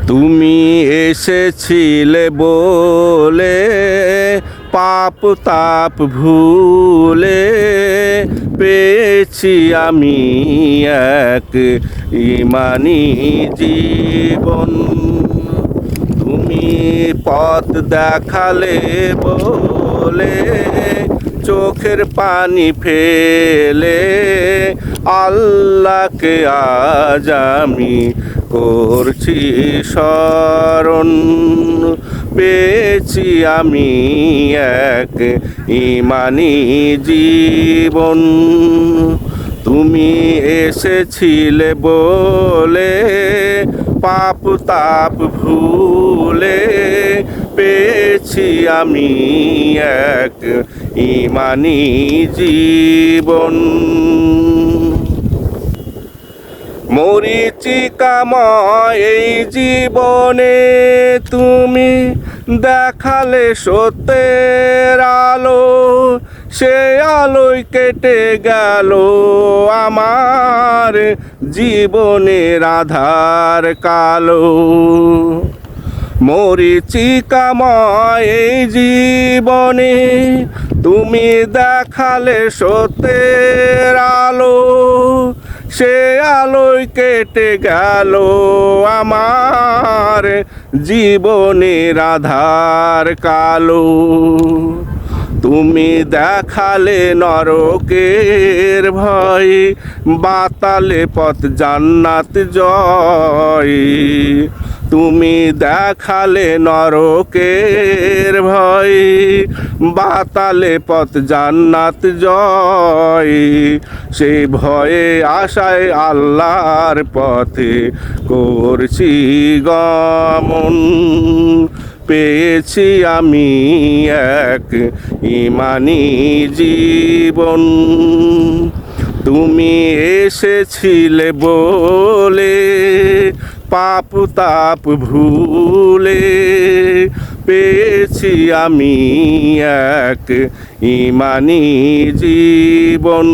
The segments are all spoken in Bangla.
তুমি এসেছিলে বলে পাপ তাপ ভুলে পেয়েছি আমি এক ইমানি জীবন। তুমি পথ দেখালে বলে চোখের পানি ফেলে আল্লাহকে আজ আমি করছি স্মরণ। পেয়েছি আমি এক ইমানি জীবন। তুমি এসেছিলে বলে পাপ তাপ ভুলে পেয়েছি আমি এক ইমানি জীবন। মরীচিকাময় এই জীবনে তুমি দেখালে সত্যের আলো, সে আলোয় কেটে গেল আমার জীবনের আধার কালো। মরীচিকাময় এই জীবনে তুমি দেখালে সত্যের আলো, সে আলোয় কেটে গেল আমার জীবনের আধার কালো। তুমি দেখালে নরকের ভয়, বাতালে পথ জান্নাত জয়। তুমি দেখালে নরকের ভয়, বাতালে পথ জান্নাত জয়। সেই ভয়ে আশায় আল্লাহর পথে করছি গমন। পেয়েছি আমি এক ইমানি জীবন। তুমি এসেছিলে বলে পাপ তাপ ভুলে পেয়েছি আমি এক ইমানি জীবন।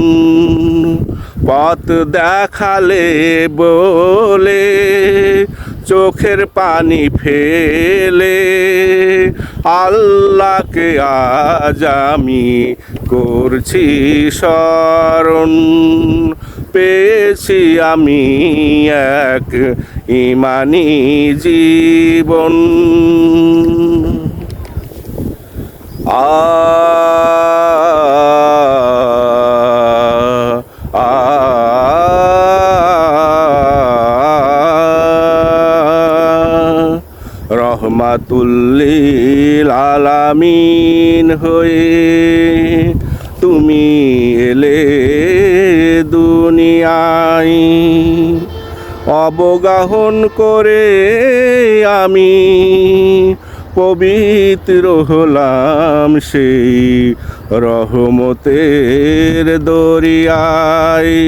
পথ দেখালে বলে চোখের পানি ফেলে আল্লাহকে আজ আমি করছি স্মরণ। পেয়েছি আমি এক ইমানি জীবন। রহমাতুল্লিল আলামিন হয়ে তুমি এলে দুনিয়ায়, অবগাহন করে আমি পবিত্র হলাম সেই রহমতের দরিয়ায়।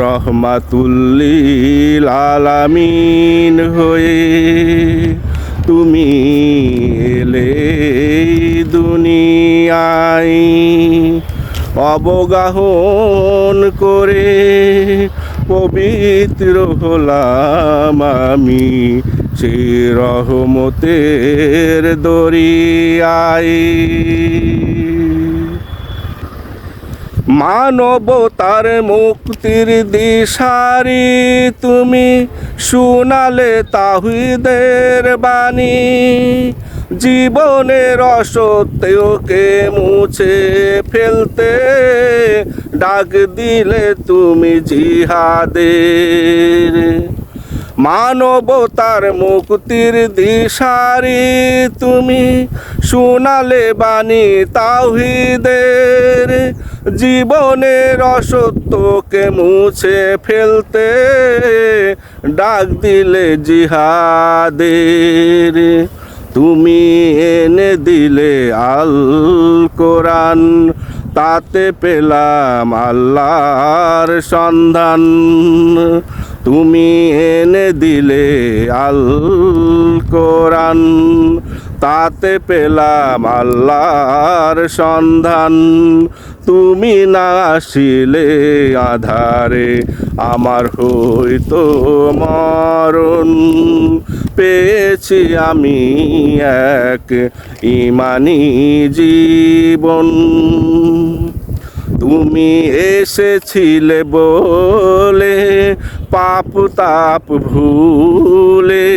রহমাতুল্লিল আলামিন হয়ে তুমি এলে দুনিয়ায়, অবগাহন করে পবিত্র হলাম আমি সেই রহমতের দরিয়ায়। মানবতার মুক্তির দিশারি তুমি শুনালে তাওহীদের বাণী। জীবনের অসত্যকে মুছে ফেলতে ডাক দিলে তুমি জিহাদের। মানবতার মুক্তির দিশারি তুমি শুনালে বাণী তাওহীদের। জীবনের অসত্যকে মুছে ফেলতে ডাক দিলে জিহাদের। তুমি এনে দিলে আল কোরআন, তাতে পেলাম আল্লাহর সন্ধান। তুমি এনে দিলে আল কোরআন, তাতে পেলাম আল্লাহর সন্ধান। তুমি না আসিলে আধারে আমার হইতো মরণ। পেয়েছি আমি এক ইমানি জীবন। তুমি এসেছিলে বলে পাপ তাপ ভুলে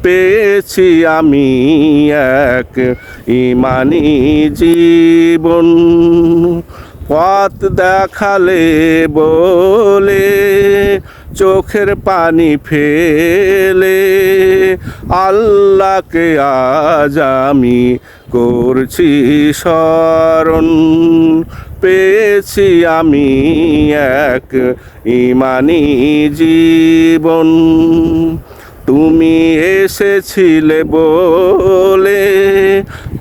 পেয়েছি আমি এক ইমানি জীবন। পথ দেখালে বলে চোখের পানি ফেলে আল্লাহকে আজ আমি করছি স্মরণ। পেয়েছি আমি এক ইমানি জীবন। তুমি এসেছিলে বলে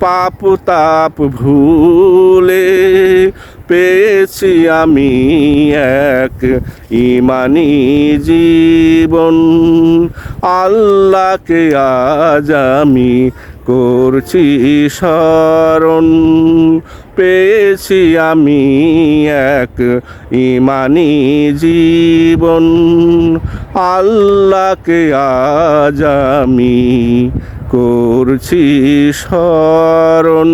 পাপ তাপ ভুলে পেয়েছি আমি এক ইমানি জীবন। আল্লাহকে আজ আমি করছি স্মরণ। পেয়েছি আমি এক ইমানি জীবন। আল্লাহকে আজ আমি করছি স্মরণ।